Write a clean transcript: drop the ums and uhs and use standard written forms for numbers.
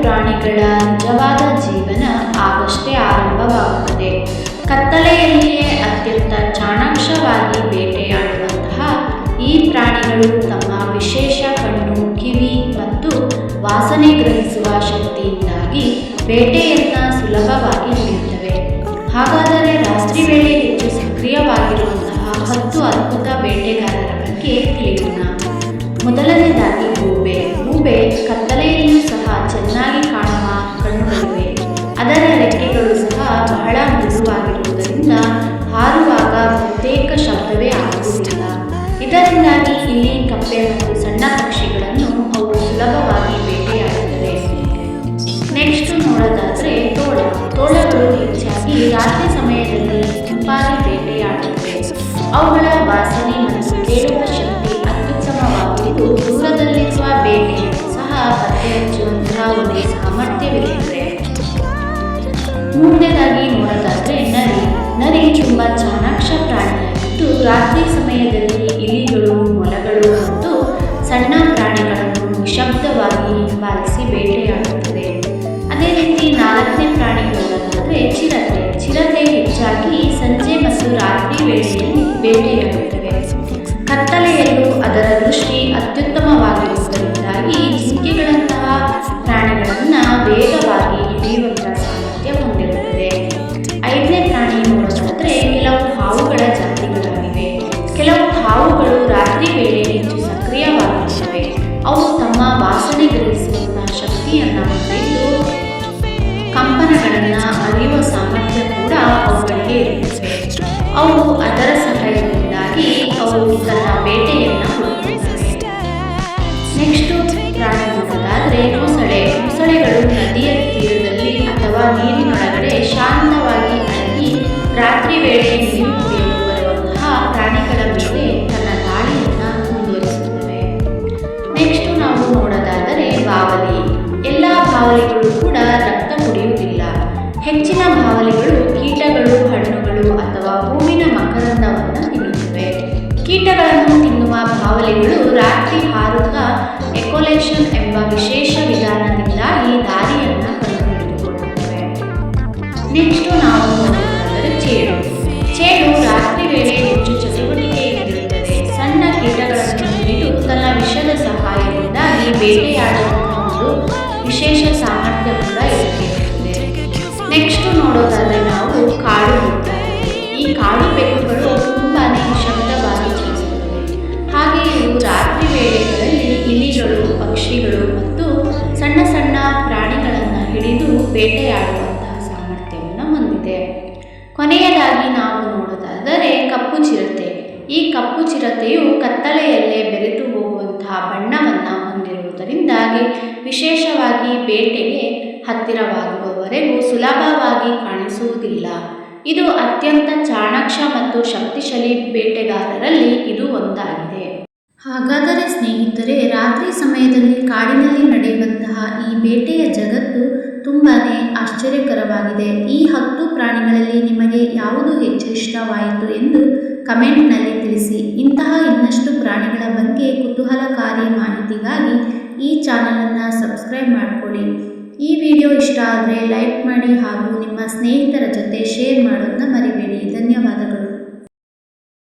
ಪ್ರಾಣಿಗಳ ನಿಜವಾದ ಜೀವನ ಆಗಷ್ಟೇ ಆರಂಭವಾಗುತ್ತದೆ. ಕತ್ತಲೆಯಲ್ಲಿಯೇ ಅತ್ಯಂತ ಚಾಣಾಕ್ಷವಾಗಿ ಬೇಟೆಯಾಡುವಂತಹ ಈ ಪ್ರಾಣಿಗಳು ತಮ್ಮ ವಿಶೇಷ ಕಣ್ಣು, ಕಿವಿ ಮತ್ತು ವಾಸನೆ ಗ್ರಹಿಸುವ ಶಕ್ತಿಯಿಂದಾಗಿ ಬೇಟೆಯನ್ನು ಸುಲಭವಾಗಿ ಹಿಡಿಯುತ್ತವೆ. ಹಾಗಾದರೆ ರಾತ್ರಿ ವೇಳೆ ಹೆಚ್ಚು ಸಕ್ರಿಯವಾಗಿರುವಂತಹ 10 ಅದ್ಭುತ ಬೇಟೆಗಾರರ ಬಗ್ಗೆ ತಿಳಿಯೋಣ. ಮೊದಲನೇದಾಗಿ ಗೂಬೆ. ಗೂಬೆ ಕತ್ತಲೆಯಲ್ಲೂ ಸಹ ಚೆನ್ನಾಗಿ ಕಾಣುವ ಕಣ್ಣುಗಳಿವೆ. ಅದರ ರೆಕ್ಕೆಗಳು ಸಹ ಬಹಳ ಮೃದುವಾಗಿರುವುದರಿಂದ ಹಾರುವಾಗ ಬಹುತೇಕ ಶಬ್ದವೇ ಆಗುವುದಿಲ್ಲ. ಇದರಿಂದಾಗಿ ಇಲಿ, ಕಪ್ಪೆ ಮತ್ತು ಸಣ್ಣ ಪಕ್ಷಿಗಳನ್ನು ಅವು ಸುಲಭವಾಗಿ ಬೇಟೆಯಾಡುತ್ತವೆ. ನೆಕ್ಸ್ಟ್ ನೋಡೋದಾದರೆ ತೋಳ. ತೋಳಗಳು ಹೆಚ್ಚಾಗಿ ರಾತ್ರಿ ಸಮಯದಲ್ಲಿ ಗುಂಪಾಗಿ ಬೇಟೆಯಾಡುತ್ತವೆ. ಅವುಗಳ ವಾಸನೆ ಮತ್ತು ಕೇಳುವ ಶಕ್ತಿ ಅತ್ಯುತ್ತಮವಾಗಿದ್ದು ದೂರದಲ್ಲಿರುವ ಬೇಟೆಯನ್ನು ಸಹ ಪತ್ತೆ ಹಚ್ಚುವಂತಹ ಒಂದು ಸಾಮರ್ಥ್ಯವಿರುತ್ತದೆ. ಮುಂದೆದಾಗಿ ನೋಡೋದಾದರೆ ನರಿ. ನರಿ ತುಂಬ ಚಾಣಾಕ್ಷ ಪ್ರಾಣಿಯಾಗಿದ್ದು ರಾತ್ರಿ ಸಮಯದಲ್ಲಿ ಇಲಿಗಳು, ಮೊಲಗಳು ಮತ್ತು ಸಣ್ಣ ಪ್ರಾಣಿಗಳನ್ನು ನಿಶಬ್ದವಾಗಿ ಹಿಂಬಾಲಿಸಿ ಬೇಟೆಯಾಡುತ್ತದೆ. ಅದೇ ರೀತಿ 4ನೇ ಪ್ರಾಣಿ ನೋಡೋದಾದರೆ ಚಿರತೆ. ಚಿರತೆ ಹೆಚ್ಚಾಗಿ ಸಂಜೆ ಮತ್ತು ರಾತ್ರಿ ವೇಳೆಯಲ್ಲಿ ಬೇಟೆಯಾಡುತ್ತವೆ. ಕತ್ತಲೆಯಲ್ಲೂ ಅದರ ದೃಷ್ಟಿ ಅತ್ಯುತ್ತಮವಾಗಿರುವುದರಿಂದಾಗಿ ಜಿಂಕೆಗಳಂತಹ ಪ್ರಾಣಿಗಳನ್ನು ವೇಗವಾಗಿ ಹಿಡಿಯುವಂತಹ ಸಾಮರ್ಥ್ಯ ಹೊಂದಿರುತ್ತದೆ. 5ನೇ ಪ್ರಾಣಿ ನೋಡೋದಾದರೆ ಕೆಲವು ಹಾವುಗಳ ಜಾತಿಗಳಾಗಿವೆ. ಕೆಲವು ಹಾವುಗಳು ರಾತ್ರಿ ವೇಳೆ ಹೆಚ್ಚು ಸಕ್ರಿಯವಾಗಿರುತ್ತವೆ. ಅವು ತಮ್ಮ ವಾಸನೆ ಗ್ರಹಿಸುವಂತಹ ಶಕ್ತಿಯನ್ನು ಹೊಂದಿದ್ದು ಕಂಪನಗಳನ್ನು ಅರಿಯುವ ಸಾಮರ್ಥ್ಯ ಕೂಡ ಅವುಗಳಿಗೆ ಇರುತ್ತದೆ. ಅವು ಅದರ ಸಹಾಯದಿಂದಾಗಿ ಅವು ತನ್ನ ಬೇಟೆಯನ್ನು ಹುಡುಕುತ್ತವೆ. ನೆಕ್ಸ್ಟ್ ಪ್ರಾಣಿ ನೋಡೋದಾದರೆ ಮೊಸಳೆ. ಮೊಸಳೆಗಳು ನದಿಯ ತೀರದಲ್ಲಿ ಅಥವಾ ನೀರಿನೊಳಗಡೆ ಶಾಂತವಾಗಿ ಅಡಗಿ ರಾತ್ರಿ ವೇಳೆ ನೀರು ಕುಡಿಯಲು ಬರುವಂತಹ ಪ್ರಾಣಿಗಳ ಮೇಲೆ ತನ್ನ ದಾಳಿಯನ್ನು ಮುಂದುವರಿಸುತ್ತವೆ. ನೆಕ್ಸ್ಟ್ ನಾವು ನೋಡೋದಾದರೆ ಬಾವಲಿ. ಎಲ್ಲ ಬಾವಲಿಗಳು ಕೂಡ ರಕ್ತ ಕುಡಿಯುವುದಿಲ್ಲ. ಹೆಚ್ಚಿನ ಬಾವಲಿಗಳು ಕೀಟಗಳು, ಹಣ್ಣುಗಳು ಅಥವಾ ಹೂವಿನ ಮಕರಂದವನ್ನು ತಿನ್ನುತ್ತವೆ. ಕೀಟಗಳನ್ನು ತಿನ್ನುವ ಬಾವಲಿಗಳು ರಾತ್ರಿ ಹಾರುತ್ತಾ ಎಕೋಲೇಷನ್ ಎಂಬ ವಿಶೇಷ ವಿಧಾನದಿಂದಾಗಿ ದಾರಿಯನ್ನು ಕಂಡುಹಿಡಿದುಕೊಳ್ಳುತ್ತವೆ. ನೆಕ್ಸ್ಟ್ ನಾವು ನೋಡೋದಾದರೆ ಚೇಳು. ಚೇಳು ರಾತ್ರಿ ವೇಳೆ ಹೆಚ್ಚು ಚಟುವಟಿಕೆಯಿಂದಿರುತ್ತದೆ. ಸಣ್ಣ ಕೀಟಗಳನ್ನು ಹಿಡಿದು ತನ್ನ ವಿಷದ ಸಹಾಯದಿಂದಾಗಿ ಬೇಟೆಯಾಡುವಂತಹ ಒಂದು ವಿಶೇಷ ಸಾಮರ್ಥ್ಯ ಕೂಡ ಇರುತ್ತದೆ. ನೆಕ್ಸ್ಟ್ ನೋಡೋದಾದರೆ ನಾವು ಕಾಡು ಬೆಕ್ಕು. ಈ ಕಾಡು ಬೆಕ್ಕುಗಳು ತುಂಬಾ ನಿಶಬ್ದವಾಗಿ ಚಲಿಸುತ್ತವೆ. ಹಾಗೆ ಇವು ರಾತ್ರಿ ವೇಳೆಗಳಲ್ಲಿ ಇಲಿಗಳು, ಪಕ್ಷಿಗಳು ಮತ್ತು ಸಣ್ಣ ಸಣ್ಣ ಪ್ರಾಣಿಗಳನ್ನು ಹಿಡಿದು ಬೇಟೆಯಾಡುವಂತಹ ಸಾಮರ್ಥ್ಯವನ್ನು ಹೊಂದಿದೆ. ಕೊನೆಯದಾಗಿ ನಾವು ನೋಡೋದಾದರೆ ಕಪ್ಪು ಚಿರತೆ. ಈ ಕಪ್ಪು ಚಿರತೆಯು ಕತ್ತಲೆಯಲ್ಲೇ ಬೆರೆತು ಹೋಗುವಂತಹ ಬಣ್ಣವನ್ನು ಹೊಂದಿರುವುದರಿಂದಾಗಿ ವಿಶೇಷವಾಗಿ ಬೇಟೆಗೆ ಹತ್ತಿರವಾಗುವವರೆಗೂ ಸುಲಭವಾಗಿ ಕಾಣಿಸುವುದಿಲ್ಲ. ಇದು ಅತ್ಯಂತ ಚಾಣಾಕ್ಷ ಮತ್ತು ಶಕ್ತಿಶಾಲಿ ಬೇಟೆಗಾರರಲ್ಲಿ ಇದು ಒಂದಾಗಿದೆ. ಹಾಗಾದರೆ ಸ್ನೇಹಿತರೆ, ರಾತ್ರಿ ಸಮಯದಲ್ಲಿ ಕಾಡಿನಲ್ಲಿ ನಡೆಯುವಂತಹ ಈ ಬೇಟೆಯ ಜಗತ್ತು ತುಂಬಾ ಆಶ್ಚರ್ಯಕರವಾಗಿದೆ. ಈ 10 ಪ್ರಾಣಿಗಳಲ್ಲಿ ನಿಮಗೆ ಯಾವುದು ಹೆಚ್ಚು ಇಷ್ಟವಾಯಿತು ಎಂದು ಕಮೆಂಟ್ನಲ್ಲಿ ತಿಳಿಸಿ. ಇಂತಹ ಇನ್ನಷ್ಟು ಪ್ರಾಣಿಗಳ ಬಗ್ಗೆ ಕುತೂಹಲಕಾರಿ ಮಾಹಿತಿಗಾಗಿ ಈ ಚಾನಲನ್ನು ಸಬ್ಸ್ಕ್ರೈಬ್ ಮಾಡಿಕೊಳ್ಳಿ. ಈ ವಿಡಿಯೋ ಇಷ್ಟ ಆದರೆ ಲೈಕ್ ಮಾಡಿ ಹಾಗೂ ನಿಮ್ಮ ಸ್ನೇಹಿತರ ಜೊತೆ ಶೇರ್ ಮಾಡೋದನ್ನ ಮರಿಬೇಡಿ. ಧನ್ಯವಾದಗಳು.